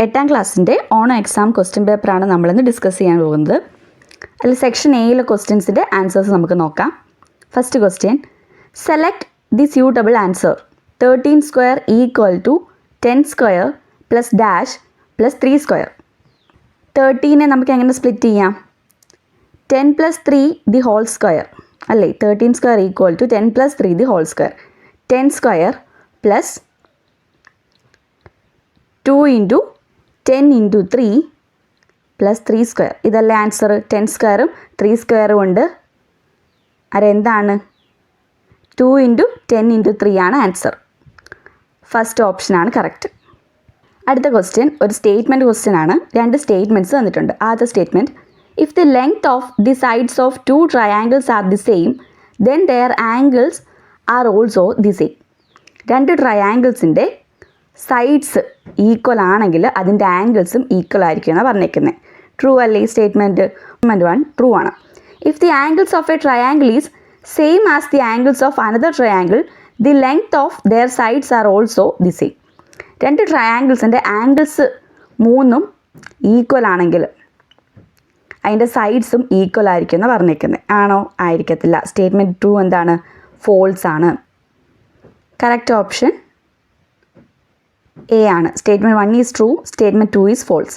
8ാം ക്ലാസ്സിൻ്റെ Onam exam question പേപ്പറാണ് നമ്മളിന്ന് ഡിസ്കസ് ചെയ്യാൻ പോകുന്നത്. അതിൽ സെക്ഷൻ എയിലെ ക്വസ്റ്റ്യൻസിൻ്റെ ആൻസേഴ്സ് നമുക്ക് നോക്കാം. First question, select the suitable answer. 13 square equal to 10 square plus dash plus 3 square. 13 നമുക്ക് എങ്ങനെ സ്പ്ലിറ്റ് ചെയ്യാം? 10 പ്ലസ് 3 ദി ഹോൾ സ്ക്വയർ അല്ലേ? 13 square equal to 10 plus 3 the whole square. 10 square plus 2 into 10 into 3 plus 3 square. ഇതല്ലേ answer? 10 സ്ക്വയറും 3 സ്ക്വയറും ഉണ്ട്. അതെന്താണ്? 2 into 10 into 3 ആണ് ആൻസർ. ഫസ്റ്റ് ഓപ്ഷനാണ് കറക്റ്റ്. അടുത്ത ക്വസ്റ്റ്യൻ ഒരു സ്റ്റേറ്റ്മെൻറ്റ് ക്വസ്റ്റ്യൻ ആണ്. 2 സ്റ്റേറ്റ്മെൻറ്റ്സ് തന്നിട്ടുണ്ട്. ആദ്യത്തെ statement, if the length of the sides of 2 triangles are the same then their angles are also the same. 2 ട്രയാങ്കിൾസിൻ്റെ സൈഡ്സ് ഈക്വൽ ആണെങ്കിൽ അതിൻ്റെ ആംഗിൾസും ഈക്വൽ ആയിരിക്കും എന്നാണ് പറഞ്ഞേക്കുന്നത്. ട്രൂ അല്ലേ ഈ സ്റ്റേറ്റ്മെൻറ്റ്? 1 ട്രൂ ആണ്. If the angles of a triangle is same as the angles of another triangle the length of their sides are also the same. 2 ട്രയാങ്കിൾസിൻ്റെ ആംഗിൾസ് 3ഉം ഈക്വൽ ആണെങ്കിൽ അതിൻ്റെ സൈഡ്സും ഈക്വൽ ആയിരിക്കും എന്ന് പറഞ്ഞേക്കുന്നത്. ആണോ? ആയിരിക്കത്തില്ല. സ്റ്റേറ്റ്മെൻറ്റ് 2 എന്താണ്? ഫോൾസ് ആണ്. കറക്റ്റ് ഓപ്ഷൻ എ ആണ്. Statement 1 is true, statement 2 is false.